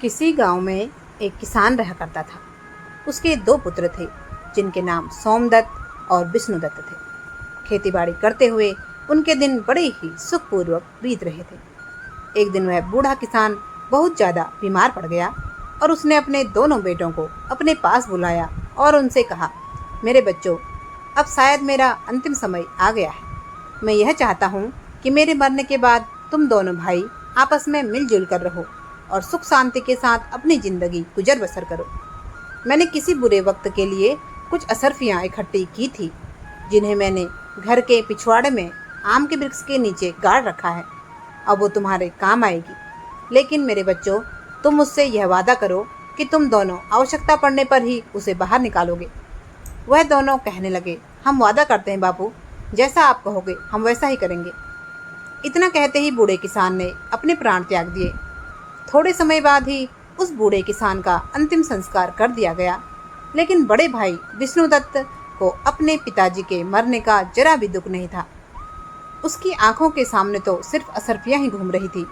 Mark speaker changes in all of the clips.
Speaker 1: किसी गांव में एक किसान रहा करता था। उसके दो पुत्र थे जिनके नाम सोमदत्त और विष्णुदत्त थे। खेतीबाड़ी करते हुए उनके दिन बड़े ही सुखपूर्वक बीत रहे थे। एक दिन वह बूढ़ा किसान बहुत ज़्यादा बीमार पड़ गया और उसने अपने दोनों बेटों को अपने पास बुलाया और उनसे कहा, मेरे बच्चों, अब शायद मेरा अंतिम समय आ गया है। मैं यह चाहता हूँ कि मेरे मरने के बाद तुम दोनों भाई आपस में मिलजुल कर रहो और सुख शांति के साथ अपनी ज़िंदगी गुजर बसर करो। मैंने किसी बुरे वक्त के लिए कुछ असरफियाँ इकट्ठी की थी जिन्हें मैंने घर के पिछवाड़े में आम के वृक्ष के नीचे गाड़ रखा है। अब वो तुम्हारे काम आएगी। लेकिन मेरे बच्चों, तुम मुझसे यह वादा करो कि तुम दोनों आवश्यकता पड़ने पर ही उसे बाहर निकालोगे। वह दोनों कहने लगे, हम वादा करते हैं बापू, जैसा आप कहोगे हम वैसा ही करेंगे। इतना कहते ही बूढ़े किसान ने अपने प्राण त्याग दिए। थोड़े समय बाद ही उस बूढ़े किसान का अंतिम संस्कार कर दिया गया। लेकिन बड़े भाई विष्णुदत्त को अपने पिताजी के मरने का जरा भी दुख नहीं था। उसकी आंखों के सामने तो सिर्फ असरफियाँ ही घूम रही थी।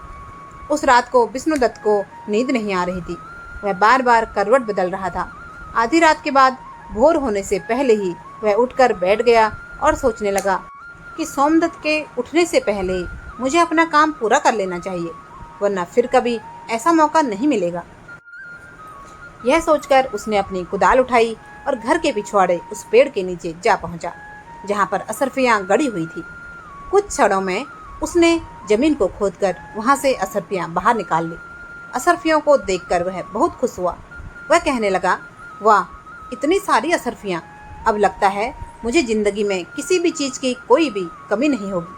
Speaker 1: उस रात को विष्णुदत्त को नींद नहीं आ रही थी। वह बार बार करवट बदल रहा था। आधी रात के बाद भोर होने से पहले ही वह उठकर बैठ गया और सोचने लगा कि सोमदत्त के उठने से पहले ही मुझे अपना काम पूरा कर लेना चाहिए, वरना फिर कभी ऐसा मौका नहीं मिलेगा। यह सोचकर उसने अपनी कुदाल उठाई और घर के पिछवाड़े उस पेड़ के नीचे जा पहुंचा, जहां पर असरफियां गड़ी हुई थी। कुछ क्षणों में उसने जमीन को खोदकर वहां से असरफियां बाहर निकाल ली। असरफियों को देखकर वह बहुत खुश हुआ। वह कहने लगा, वाह, इतनी सारी असरफियां! अब लगता है मुझे जिंदगी में किसी भी चीज़ की कोई भी कमी नहीं होगी।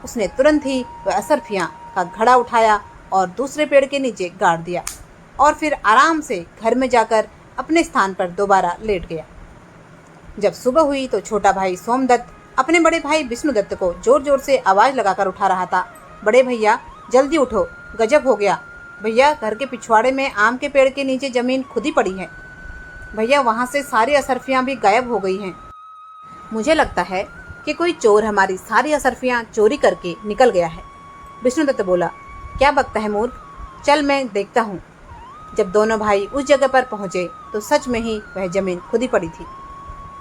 Speaker 1: उसने तुरंत ही वह असरफियां का घड़ा उठाया और दूसरे पेड़ के नीचे गाड़ दिया और फिर आराम से घर में जाकर अपने स्थान पर दोबारा लेट गया। जब सुबह हुई तो छोटा भाई सोमदत्त अपने बड़े भाई विष्णुदत्त को जोर जोर से आवाज़ लगाकर उठा रहा था। बड़े भैया, जल्दी उठो, गजब हो गया। भैया, घर के पिछवाड़े में आम के पेड़ के नीचे ज़मीन खुदी पड़ी है। भैया, वहाँ से सारी असरफियाँ भी गायब हो गई हैं। मुझे लगता है कि कोई चोर हमारी सारी असरफियाँ चोरी करके निकल गया है। विष्णुदत्त बोला, क्या बकता है मूर्ख, चल मैं देखता हूँ। जब दोनों भाई उस जगह पर पहुँचे तो सच में ही वह ज़मीन खुदी पड़ी थी।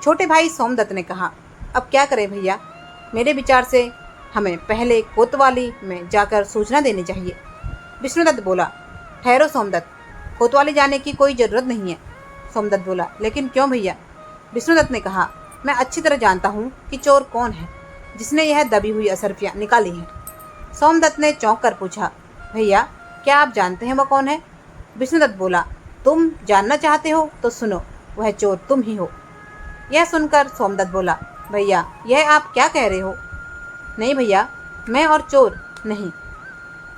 Speaker 1: छोटे भाई सोमदत्त ने कहा, अब क्या करें भैया, मेरे विचार से हमें पहले कोतवाली में जाकर सूचना देनी चाहिए। विष्णुदत्त बोला, ठहरो सोमदत्त, कोतवाली जाने की कोई ज़रूरत नहीं है। सोमदत्त बोला, लेकिन क्यों भैया? विष्णुदत्त ने कहा, मैं अच्छी तरह जानता हूँ कि चोर कौन है जिसने यह दबी हुई असरफियाँ निकाली हैं। सोमदत्त ने चौंक कर पूछा, भैया, क्या आप जानते हैं वह कौन है? विष्णुदत्त बोला, तुम जानना चाहते हो तो सुनो, वह चोर तुम ही हो। यह सुनकर सोमदत्त बोला, भैया, यह आप क्या कह रहे हो? नहीं भैया, मैं और चोर नहीं,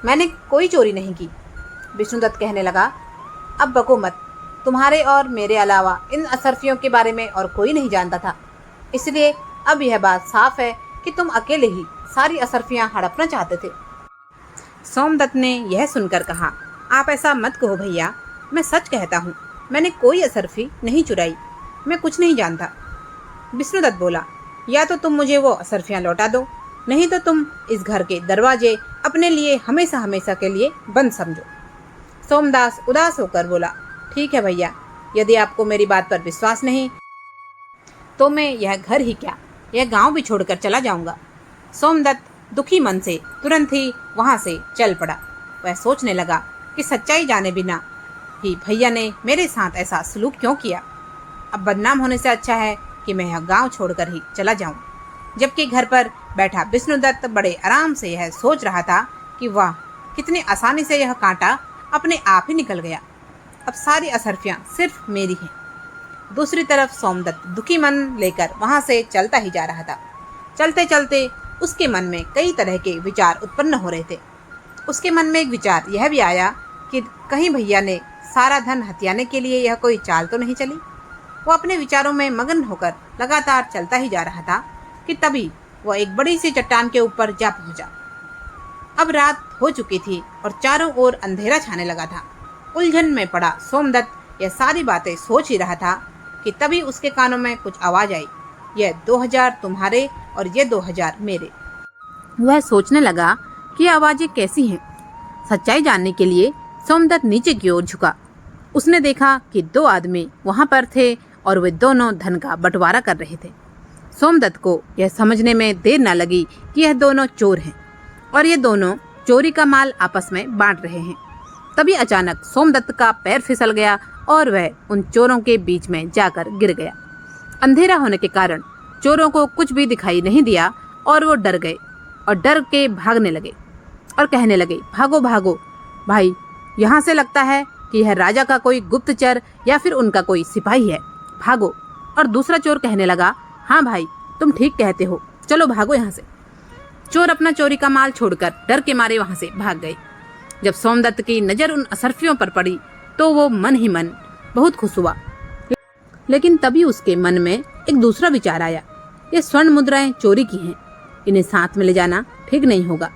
Speaker 1: मैंने कोई चोरी नहीं की। विष्णुदत्त कहने लगा, अब बको मत, तुम्हारे और मेरे अलावा इन असरफियों के बारे में और कोई नहीं जानता था, इसलिए अब यह बात साफ है कि तुम अकेले ही सारी असरफियाँ हड़पना चाहते थे। सोमदत्त ने यह सुनकर कहा, आप ऐसा मत कहो भैया, मैं सच कहता हूँ, मैंने कोई असरफी नहीं चुराई, मैं कुछ नहीं जानता। विष्णुदत्त बोला, या तो तुम मुझे वो असरफियाँ लौटा दो, नहीं तो तुम इस घर के दरवाजे अपने लिए हमेशा हमेशा के लिए बंद समझो। सोमदास उदास होकर बोला, ठीक है भैया, यदि आपको मेरी बात पर विश्वास नहीं तो मैं यह घर ही क्या, यह गांव भी छोड़कर चला जाऊंगा। सोमदत्त दुखी मन से तुरंत ही वहां से चल पड़ा। वह सोचने लगा कि सच्चाई जाने बिना ही भैया ने मेरे साथ ऐसा सलूक क्यों किया। अब बदनाम होने से अच्छा है कि मैं यह गांव छोड़कर ही चला जाऊं। जबकि घर पर बैठा विष्णुदत्त बड़े आराम से यह सोच रहा था कि वाह, कितनी आसानी से यह कांटा अपने आप ही निकल गया। अब सारी असरफियाँ सिर्फ मेरी हैं। दूसरी तरफ सोमदत्त दुखी मन लेकर वहाँ से चलता ही जा रहा था। चलते चलते उसके मन में कई तरह के विचार उत्पन्न हो रहे थे। उसके मन में एक विचार यह भी आया कि कहीं भैया ने सारा धन हथियाने के लिए यह कोई चाल तो नहीं चली। वो अपने विचारों में मगन होकर लगातार चलता ही जा रहा था कि तभी वह एक बड़ी सी चट्टान के ऊपर जा पहुंचा। अब रात हो चुकी थी और चारों ओर अंधेरा छाने लगा था। उलझन में पड़ा सोमदत्त यह सारी बातें सोच ही रहा था कि तभी उसके कानों में कुछ आवाज़ आई, यह 2000 तुम्हारे और ये 2000 मेरे। वह सोचने लगा कि आवाज़ें कैसी हैं। सच्चाई जानने के लिए सोमदत्त नीचे की ओर झुका। उसने देखा कि 2 आदमी वहां पर थे और वे दोनों धन का बंटवारा कर रहे थे। सोमदत्त को यह समझने में देर न लगी कि यह दोनों चोर हैं और ये दोनों चोरी का माल आपस में बांट रहे हैं। तभी अचानक सोमदत्त का पैर फिसल गया और वह उन चोरों के बीच में जाकर गिर गया। अंधेरा होने के कारण चोरों को कुछ भी दिखाई नहीं दिया और वो डर गए और डर के भागने लगे और कहने लगे, भागो भागो भाई, यहाँ से लगता है कि यह राजा का कोई गुप्तचर या फिर उनका कोई सिपाही है, भागो। और दूसरा चोर कहने लगा, हाँ भाई तुम ठीक कहते हो, चलो भागो यहाँ से। चोर अपना चोरी का माल छोड़कर डर के मारे वहां से भाग गए। जब सोमदत्त की नजर उन असरफियों पर पड़ी तो वो मन ही मन बहुत खुश हुआ। लेकिन तभी उसके मन में एक दूसरा विचार आया, ये स्वर्ण मुद्राएं चोरी की हैं, इन्हें साथ में ले जाना ठीक नहीं होगा।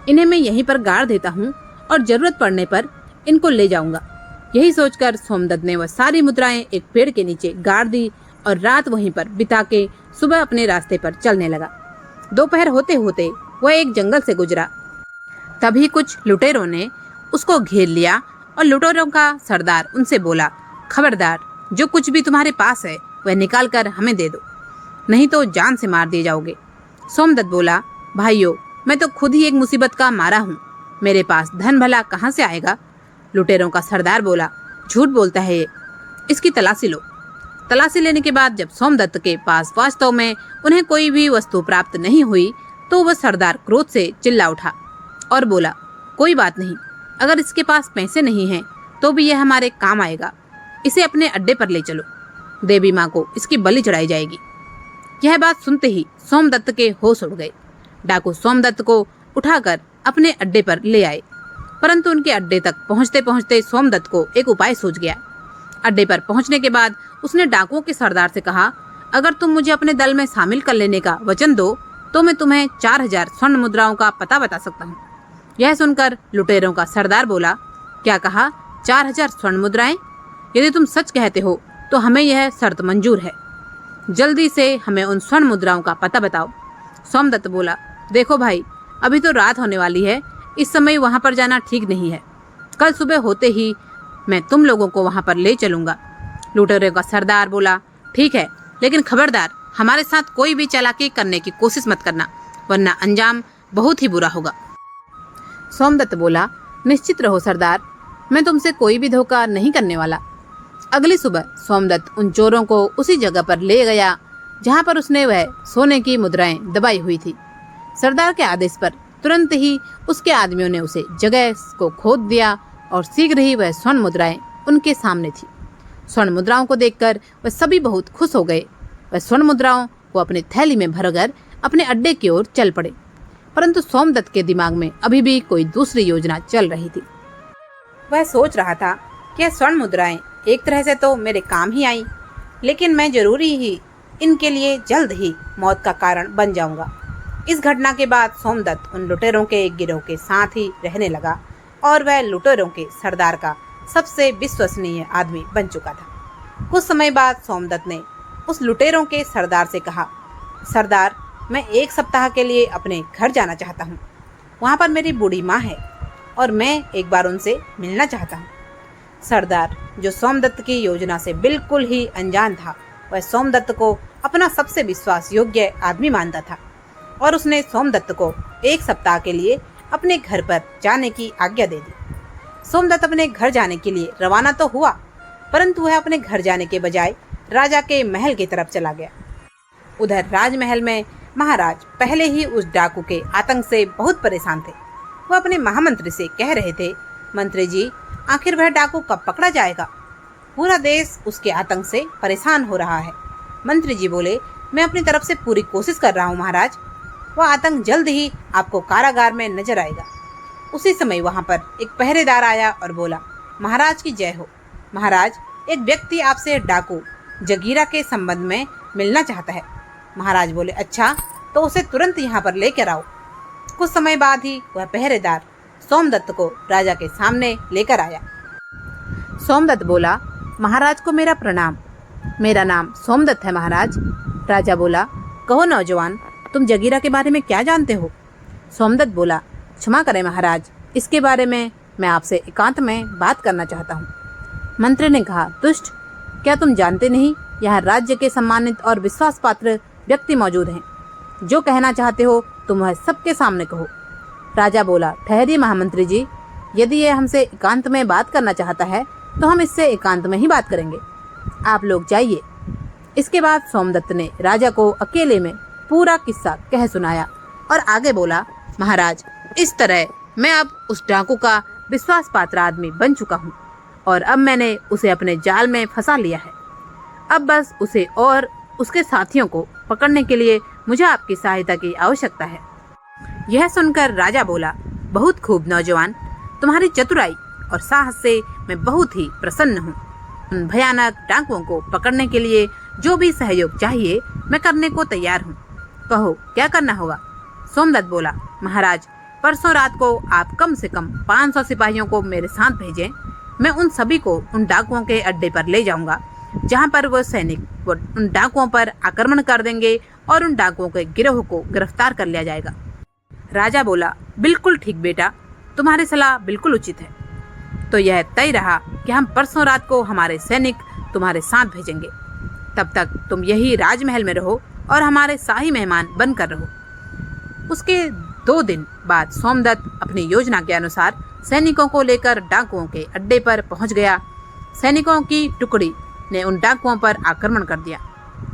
Speaker 1: इन्हें मैं यहीं पर गाड़ देता हूँ और जरूरत पड़ने पर इनको ले जाऊंगा। यही सोचकर सोमदत्त ने वह सारी मुद्राएं एक पेड़ के नीचे गाड़ दी और रात वहीं पर बिता के सुबह अपने रास्ते पर चलने लगा। दोपहर होते होते वह एक जंगल से गुजरा। तभी कुछ लुटेरों ने उसको घेर लिया और लुटेरों का सरदार उनसे बोला, खबरदार, जो कुछ भी तुम्हारे पास है वह निकाल कर हमें दे दो, नहीं तो जान से मार दिए जाओगे। सोमदत्त बोला, भाइयों, मैं तो खुद ही एक मुसीबत का मारा हूँ, मेरे पास धन भला कहाँ से आएगा। लुटेरों का सरदार बोला, झूठ बोलता है ये, इसकी तलाशी लो। तलाशी लेने के बाद जब सोमदत्त के पास वास्तव में उन्हें कोई भी वस्तु प्राप्त नहीं हुई तो वह सरदार क्रोध से चिल्ला उठा और बोला, कोई बात नहीं, अगर इसके पास पैसे नहीं हैं तो भी यह हमारे काम आएगा, इसे अपने अड्डे पर ले चलो, देवी माँ को इसकी बलि चढ़ाई जाएगी। यह बात सुनते ही सोमदत्त के होश उड़ गए। डाकू सोमदत्त को उठाकर अपने अड्डे पर ले आए, परंतु उनके अड्डे तक पहुंचते पहुंचते सोमदत्त को एक उपाय सूझ गया। अड्डे पर पहुंचने के बाद उसने डाकुओं के सरदार से कहा, अगर तुम मुझे अपने दल में शामिल कर लेने का वचन दो तो मैं तुम्हें 4000 स्वर्ण मुद्राओं का पता बता सकता हूँ। यह सुनकर लुटेरों का सरदार बोला, क्या कहा, 4000 स्वर्ण मुद्राएं? यदि तुम सच कहते हो तो हमें यह शर्त मंजूर है, जल्दी से हमें उन स्वर्ण मुद्राओं का पता बताओ। सोमदत्त बोला, देखो भाई, अभी तो रात होने वाली है, इस समय वहाँ पर जाना ठीक नहीं है, कल सुबह होते ही मैं तुम लोगों को वहाँ पर ले चलूंगा। लुटेरों का सरदार बोला, ठीक है, लेकिन खबरदार, हमारे साथ कोई भी चालाकी करने की कोशिश मत करना, वरना अंजाम बहुत ही बुरा होगा। सोमदत्त बोला, निश्चित रहो सरदार, मैं तुमसे कोई भी धोखा नहीं करने वाला। अगली सुबह सोमदत्त उन चोरों को उसी जगह पर ले गया जहाँ पर उसने वह सोने की मुद्राएं दबाई हुई थी। सरदार के आदेश पर तुरंत ही उसके आदमियों ने उसे जगह को खोद दिया और शीघ्र ही वह स्वर्ण मुद्राएं उनके सामने थी। स्वर्ण मुद्राओं को देखकर वह सभी बहुत खुश हो गए। वह स्वर्ण मुद्राओं को अपनी थैली में भरकर अपने अड्डे की ओर चल पड़े, परंतु सोमदत्त के दिमाग में अभी भी कोई दूसरी योजना चल रही थी। वह सोच रहा था कि स्वर्ण मुद्राएं एक तरह से तो मेरे काम ही आई, लेकिन मैं जरूरी ही इनके लिए जल्द ही मौत का कारण बन जाऊंगा। इस घटना के बाद सोमदत्त उन लुटेरों के एक गिरोह के साथ ही रहने लगा और वह लुटेरों के सरदार का सबसे विश्वसनीय आदमी बन चुका था। कुछ समय बाद सोमदत्त ने उस लुटेरों के सरदार से कहा, सरदार, मैं 1 सप्ताह के लिए अपने घर जाना चाहता हूँ। वहाँ पर मेरी बूढ़ी माँ है और मैं एक बार उनसे मिलना चाहता हूँ। सरदार, जो सोमदत्त की योजना से बिल्कुल ही अनजान था, वह सोमदत्त को अपना सबसे विश्वास योग्य आदमी मानता था और उसने सोमदत्त को 1 सप्ताह के लिए अपने घर पर जाने की आज्ञा दे दी। सोमदत्त अपने घर जाने के लिए रवाना तो हुआ, परंतु वह अपने घर जाने के बजाय राजा के महल की तरफ चला गया। उधर राजमहल में महाराज पहले ही उस डाकू के आतंक से बहुत परेशान थे। वह अपने महामंत्री से कह रहे थे, मंत्री जी, आखिर वह डाकू कब पकड़ा जाएगा? पूरा देश उसके आतंक से परेशान हो रहा है। मंत्री जी बोले, मैं अपनी तरफ से पूरी कोशिश कर रहा हूँ महाराज, वह आतंक जल्द ही आपको कारागार में नजर आएगा। उसी समय वहाँ पर एक पहरेदार आया और बोला, महाराज की जय हो। महाराज, एक व्यक्ति आपसे डाकू जगीरा के संबंध में मिलना चाहता है। महाराज बोले, अच्छा, तो उसे तुरंत यहाँ पर लेकर आओ। कुछ समय बाद ही वह पहरेदार सोमदत्त को राजा के सामने लेकर आया। सोमदत्त बोला, महाराज को मेरा प्रणाम, मेरा नाम सोमदत्त है महाराज। राजा बोला, कहो नौजवान, तुम जगीरा के बारे में क्या जानते हो? सोमदत्त बोला, क्षमा करें महाराज, इसके बारे में मैं आपसे एकांत में बात करना चाहता हूँ। मंत्री ने कहा, दुष्ट, क्या तुम जानते नहीं यहाँ राज्य के सम्मानित और विश्वास पात्र व्यक्ति मौजूद हैं। जो कहना चाहते हो तुम वह सबके सामने कहो। राजा बोला, ठहरिए महामंत्री जी, यदि यह हमसे एकांत में बात करना चाहता है तो हम इससे एकांत में ही बात करेंगे। आप लोग जाइए। इसके बाद सोमदत्त ने राजा को अकेले में पूरा किस्सा कह सुनाया और आगे बोला, महाराज, इस तरह मैं अब उस डाकू का विश्वास पात्र आदमी बन चुका हूँ और अब मैंने उसे अपने जाल में फंसा लिया है। अब बस उसे और उसके साथियों को पकड़ने के लिए मुझे आपकी सहायता की आवश्यकता है। यह सुनकर राजा बोला, बहुत खूब नौजवान, तुम्हारी चतुराई और साहस से मैं बहुत ही प्रसन्न हूँ। उन भयानक डाकुओं को पकड़ने के लिए जो भी सहयोग चाहिए मैं करने को तैयार हूँ। कहो क्या करना होगा। सोमदत्त बोला, महाराज, परसों रात को आप कम से कम 500 सिपाहियों को मेरे साथ भेजें। मैं उन सभी को उन डाकुओं के अड्डे पर ले जाऊंगा जहां पर वो सैनिक उन डाकुओं पर आक्रमण कर देंगे और उन डाकुओं के गिरोह को गिरफ्तार कर लिया जाएगा। राजा बोला, बिल्कुल ठीक बेटा, तुम्हारी सलाह बिल्कुल उचित है। तो यह तय रहा कि हम परसों रात को हमारे सैनिक तुम्हारे साथ भेजेंगे। तब तक तुम यही राजमहल में रहो और हमारे शाही मेहमान बनकर रहो। उसके 2 दिन बाद सोमदत्त अपनी योजना के अनुसार सैनिकों को लेकर डाकुओं के अड्डे पर पहुंच गया। सैनिकों की टुकड़ी ने उन डाकुओं पर आक्रमण कर दिया।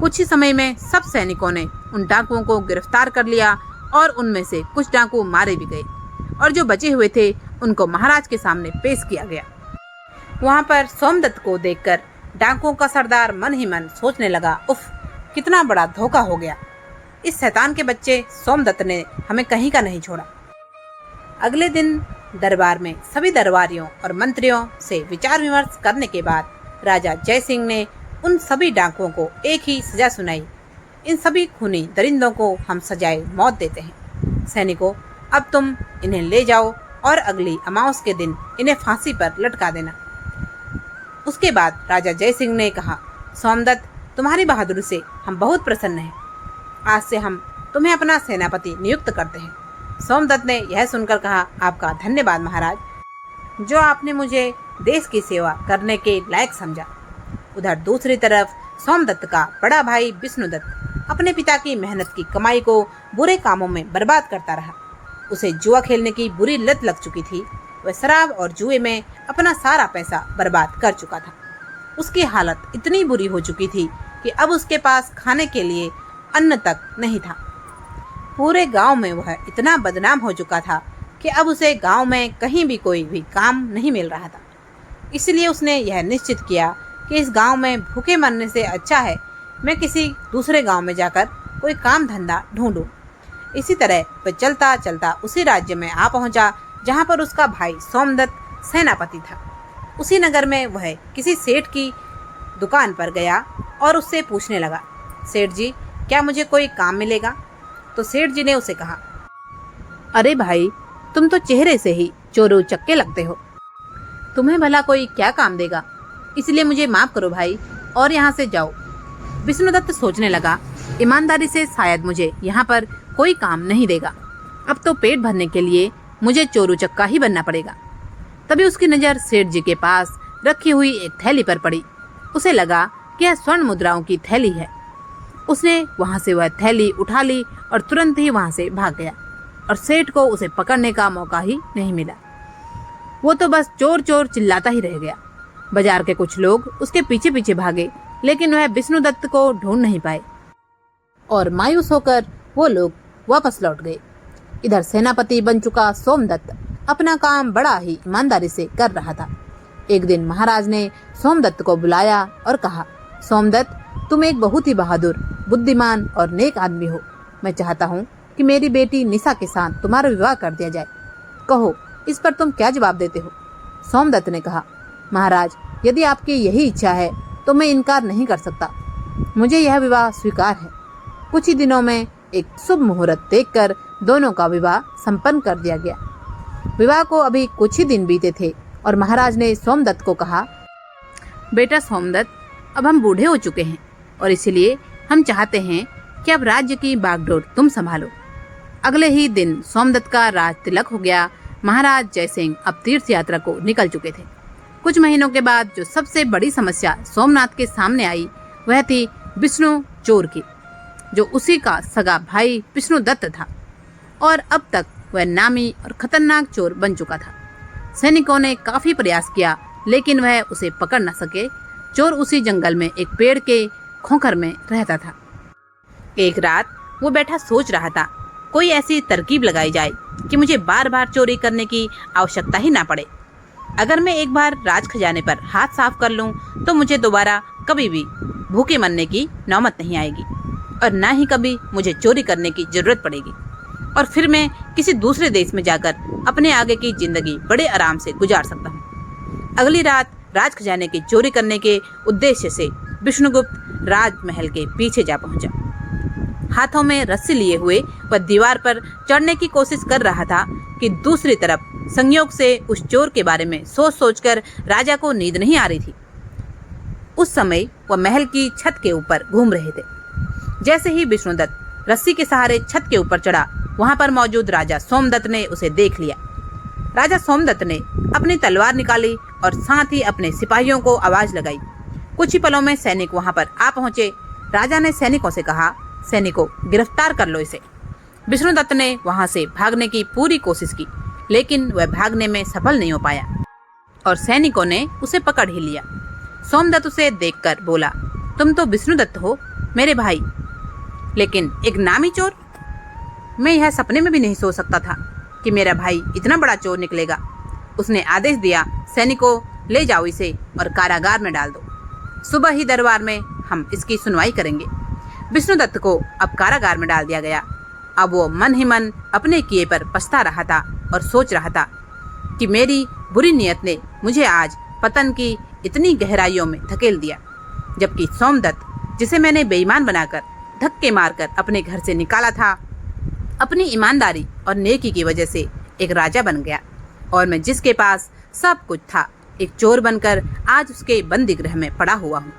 Speaker 1: कुछ ही समय में सब सैनिकों ने उन डाकुओं को गिरफ्तार कर लिया और उनमें से कुछ डाकू मारे भी गए और जो बचे हुए थे उनको महाराज के सामने पेश किया गया। वहां पर सोमदत्त को देखकर डाकुओं का सरदार मन ही मन सोचने लगा, उफ, कितना बड़ा धोखा हो गया। इस शैतान के बच्चे सोमदत्त ने हमें कहीं का नहीं छोड़ा। अगले दिन दरबार में सभी दरबारियों और मंत्रियों से विचार विमर्श करने के बाद राजा जय सिंह ने उन सभी डाकुओं को एक ही सजा सुनाई। इन सभी खूनी दरिंदों को हम सजाए मौत देते हैं। सैनिकों, अब तुम इन्हें ले जाओ और अगली अमावस के दिन इन्हें फांसी पर लटका देना। उसके बाद राजा जय सिंह ने कहा, सोमदत्त, तुम्हारी बहादुरी से हम बहुत प्रसन्न हैं। आज से हम तुम्हें अपना सेनापति नियुक्त करते हैं। सोमदत्त ने यह सुनकर कहा, आपका धन्यवाद महाराज, जो आपने मुझे देश की सेवा करने के लायक समझा। उधर दूसरी तरफ सोमदत्त का बड़ा भाई विष्णुदत्त अपने पिता की मेहनत की कमाई को बुरे कामों में बर्बाद करता रहा। उसे जुआ खेलने की बुरी लत लग चुकी थी। वह शराब और जुए में अपना सारा पैसा बर्बाद कर चुका था। उसकी हालत इतनी बुरी हो चुकी थी कि अब उसके पास खाने के लिए अन्न तक नहीं था। पूरे गांव में वह इतना बदनाम हो चुका था कि अब उसे गांव में कहीं भी कोई भी काम नहीं मिल रहा था। इसलिए उसने यह निश्चित किया कि इस गांव में भूखे मरने से अच्छा है मैं किसी दूसरे गांव में जाकर कोई काम धंधा ढूंढूं। इसी तरह वह चलता चलता उसी राज्य में आ पहुंचा जहां पर उसका भाई सोमदत्त सेनापति था। उसी नगर में वह किसी सेठ की दुकान पर गया और उससे पूछने लगा, सेठ जी, क्या मुझे कोई काम मिलेगा? तो सेठ जी ने उसे कहा, अरे भाई, तुम तो चेहरे से ही चोरू चक्के लगते हो। तुम्हें भला कोई क्या काम देगा? इसलिए मुझे माफ करो भाई और यहाँ से जाओ। विष्णुदत्त सोचने लगा, ईमानदारी से शायद मुझे यहाँ पर कोई काम नहीं देगा। अब तो पेट भरने के लिए मुझे चोरू चक्का ही बनना पड़ेगा। तभी उसकी नज़र सेठ जी के पास रखी हुई एक थैली पर पड़ी। उसे लगा कि यह स्वर्ण मुद्राओं की थैली है। उसने वहाँ से वह थैली उठा ली और तुरंत ही वहाँ से भाग गया और सेठ को उसे पकड़ने का मौका ही नहीं मिला। वो तो बस चोर चोर चिल्लाता ही रह गया। बाजार के कुछ लोग उसके पीछे पीछे भागे, लेकिन वह विष्णुदत्त को ढूंढ नहीं पाए और मायूस होकर वो लोग वापस लौट गए। इधर सेनापति बन चुका सोमदत्त अपना काम बड़ा ही ईमानदारी से कर रहा था। एक दिन महाराज ने सोमदत्त को बुलाया और कहा, सोमदत्त, तुम एक बहुत ही बहादुर, बुद्धिमान और नेक आदमी हो। मैं चाहता हूँ कि मेरी बेटी निशा के साथ तुम्हारा विवाह कर दिया जाए। कहो, इस पर तुम क्या जवाब देते हो? सोमदत्त ने कहा, महाराज, यदि आपकी यही इच्छा है तो मैं इनकार नहीं कर सकता। मुझे यह विवाह स्वीकार है। कुछ ही दिनों में एक शुभ मुहूर्त देखकर दोनों का विवाह संपन्न कर दिया गया। विवाह को अभी कुछ ही दिन बीते थे और महाराज ने सोमदत्त को कहा, बेटा सोमदत्त, अब हम बूढ़े हो चुके हैं और इसलिए हम चाहते हैं कि अब राज्य की बागडोर तुम संभालो। अगले ही दिन सोमदत्त का राज तिलक हो गया। महाराज जयसिंह अब तीर्थ यात्रा को निकल चुके थे। कुछ महीनों के बाद जो सबसे बड़ी समस्या सोमनाथ के सामने आई वह थी विष्णु चोर की, जो उसी का सगा भाई विष्णुदत्त था और अब तक वह नामी और खतरनाक चोर बन चुका था। सैनिकों ने काफी प्रयास किया लेकिन वह उसे पकड़ न सके। चोर उसी जंगल में एक पेड़ के खोखर में रहता था। एक रात वो बैठा सोच रहा था, कोई ऐसी तरकीब लगाई जाए कि मुझे बार बार चोरी करने की आवश्यकता ही ना पड़े। अगर मैं एक बार राज खजाने पर हाथ साफ कर लूं तो मुझे दोबारा कभी भी भूखे मरने की नौबत नहीं आएगी और ना ही कभी मुझे चोरी करने की जरूरत पड़ेगी और फिर मैं किसी दूसरे देश में जाकर अपने आगे की जिंदगी बड़े आराम से गुजार सकता हूँ। अगली रात राज खजाने की चोरी करने के उद्देश्य से विष्णुगुप्त राजमहल के पीछे जा पहुंचा। हाथों में रस्सी लिए हुए वह दीवार पर चढ़ने की कोशिश कर रहा था कि दूसरी तरफ संयोग से उस चोर के बारे में सोच सोचकर राजा को नींद नहीं आ रही थी। उस समय वह महल की छत के ऊपर घूम रहे थे। जैसे ही विष्णुदत्त रस्सी के सहारे छत के ऊपर चढ़ा, वहां पर मौजूद राजा सोमदत्त ने उसे देख लिया। राजा सोमदत्त ने अपनी तलवार निकाली और साथ ही अपने सिपाहियों को आवाज लगाई। कुछ ही पलों में सैनिक वहां पर आ पहुंचे। राजा ने सैनिकों से कहा, सैनिकों गिरफ्तार कर लो इसे। विष्णुदत्त ने वहां से भागने की पूरी कोशिश की लेकिन वह भागने में सफल नहीं हो पाया और सैनिकों ने उसे पकड़ ही लिया। सोमदत्त उसे देखकर बोला, तुम तो विष्णुदत्त हो मेरे भाई, लेकिन एक नामी चोर? मैं यह सपने में भी नहीं सोच सकता था कि मेरा भाई इतना बड़ा चोर निकलेगा। उसने आदेश दिया, सैनिकों ले जाओ इसे और कारागार में डाल दो। सुबह ही दरबार में हम इसकी सुनवाई करेंगे। विष्णुदत्त को अब कारागार में डाल दिया गया। अब वो मन ही मन अपने किए पर पछता रहा था और सोच रहा था कि मेरी बुरी नीयत ने मुझे आज पतन की इतनी गहराइयों में धकेल दिया, जबकि सोमदत्त, जिसे मैंने बेईमान बनाकर धक्के मारकर अपने घर से निकाला था, अपनी ईमानदारी और नेकी की वजह से एक राजा बन गया और मैं जिसके पास सब कुछ था, एक चोर बनकर आज उसके बंदी गृह में पड़ा हुआ हूँ।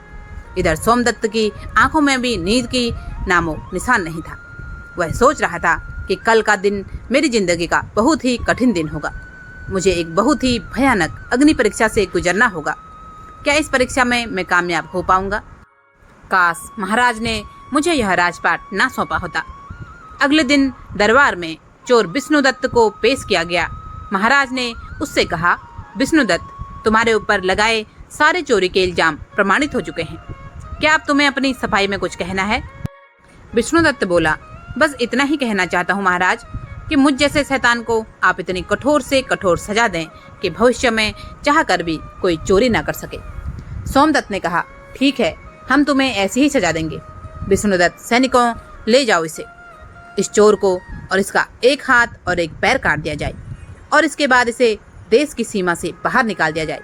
Speaker 1: इधर सोमदत्त की आंखों में भी नींद की नामो निशान नहीं था। वह सोच रहा था कि कल का दिन मेरी जिंदगी का बहुत ही कठिन दिन होगा। मुझे एक बहुत ही भयानक अग्नि परीक्षा से गुजरना होगा। क्या इस परीक्षा में मैं कामयाब हो पाऊंगा? काश महाराज ने मुझे यह राजपाट ना सौंपा होता। अगले दिन दरबार में चोर विष्णुदत्त को पेश किया गया। महाराज ने उससे कहा, विष्णुदत्त, तुम्हारे ऊपर लगाए सारे चोरी के इल्जाम प्रमाणित हो चुके हैं। क्या अब तुम्हें अपनी सफाई में कुछ कहना है? विष्णुदत्त बोला, बस इतना ही कहना चाहता हूँ महाराज कि मुझ जैसे शैतान को आप इतनी कठोर से कठोर सजा दें कि भविष्य में चाह कर भी कोई चोरी ना कर सके। सोमदत्त ने कहा, ठीक है, हम तुम्हें ऐसी ही सजा देंगे। विष्णुदत्त, सैनिकों ले जाओ इसे। इस चोर को और इसका एक हाथ और एक पैर काट दिया जाए और इसके बाद इसे देश की सीमा से बाहर निकाल दिया जाए।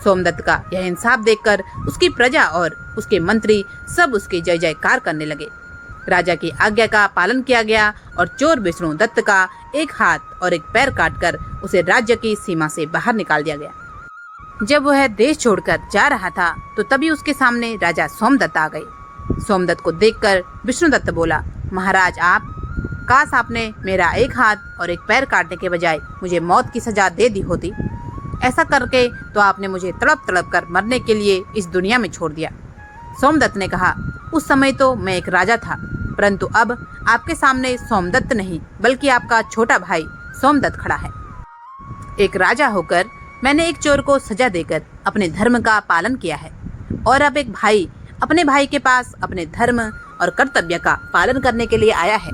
Speaker 1: सोमदत्त का यह इंसाफ देखकर उसकी प्रजा और उसके मंत्री सब उसकी जय जयकार करने लगे। राजा की आज्ञा का पालन किया गया और चोर विष्णुदत्त का एक हाथ और एक पैर काटकर उसे राज्य की सीमा से बाहर निकाल दिया गया। जब वह देश छोड़कर जा रहा था तो तभी उसके सामने राजा सोमदत्त आ गए। सोमदत्त को देखकर विष्णुदत्त बोला, महाराज आप, काश आपने मेरा एक हाथ और एक पैर काटने के बजाय मुझे मौत की सजा दे दी होती। ऐसा करके तो आपने मुझे तड़प तड़प कर मरने के लिए इस दुनिया में छोड़ दिया। सोमदत्त ने कहा, उस समय तो मैं एक राजा था, परंतु अब आपके सामने सोमदत्त नहीं बल्कि आपका छोटा भाई सोमदत्त खड़ा है। एक राजा होकर मैंने एक चोर को सजा देकर अपने धर्म का पालन किया है और अब एक भाई अपने भाई के पास अपने धर्म और कर्तव्य का पालन करने के लिए आया है।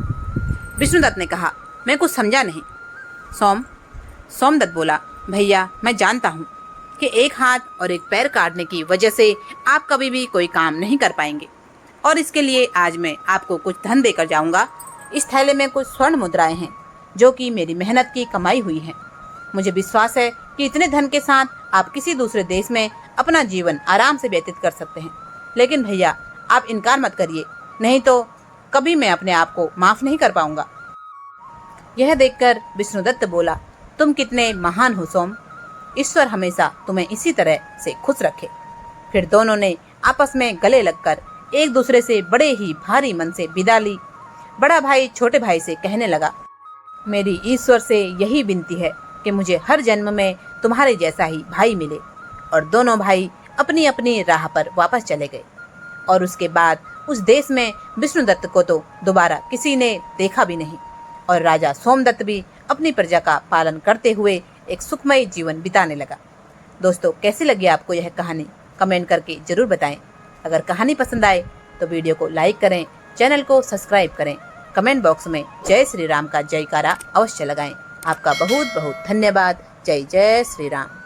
Speaker 1: विष्णुदत्त ने कहा, मैं कुछ समझा नहीं। सोमदत्त बोला, भैया मैं जानता हूँ कि एक हाथ और एक पैर काटने की वजह से आप कभी भी कोई काम नहीं कर पाएंगे और इसके लिए आज मैं आपको कुछ धन देकर जाऊंगा। इस थैले में कुछ स्वर्ण मुद्राएं हैं जो कि मेरी मेहनत की कमाई हुई हैं। मुझे विश्वास है कि इतने धन के साथ आप किसी दूसरे देश में अपना जीवन आराम से व्यतीत कर सकते हैं। लेकिन भैया आप इनकार मत करिए, नहीं तो कभी मैं अपने आप को माफ नहीं कर पाऊंगा। यह देखकर विष्णुदत्त बोला, तुम कितने महान हो सोम, ईश्वर हमेशा तुम्हें इसी तरह से खुश रखे। फिर दोनों ने आपस में गले लगकर एक दूसरे से बड़े ही भारी मन से विदा ली। बड़ा भाई छोटे भाई से कहने लगा, मेरी ईश्वर से यही विनती है कि मुझे हर जन्म में तुम्हारे जैसा ही भाई मिले। और दोनों भाई अपनी अपनी राह पर वापस चले गए। और उसके बाद उस देश में विष्णुदत्त को तो दोबारा किसी ने देखा भी नहीं, और राजा सोमदत्त भी अपनी प्रजा का पालन करते हुए एक सुखमय जीवन बिताने लगा। दोस्तों, कैसी लगी आपको यह कहानी? कमेंट करके जरूर बताएं। अगर कहानी पसंद आए तो वीडियो को लाइक करें, चैनल को सब्सक्राइब करें, कमेंट बॉक्स में जय श्री राम का जयकारा अवश्य लगाएं। आपका बहुत बहुत धन्यवाद। जय जय श्री राम।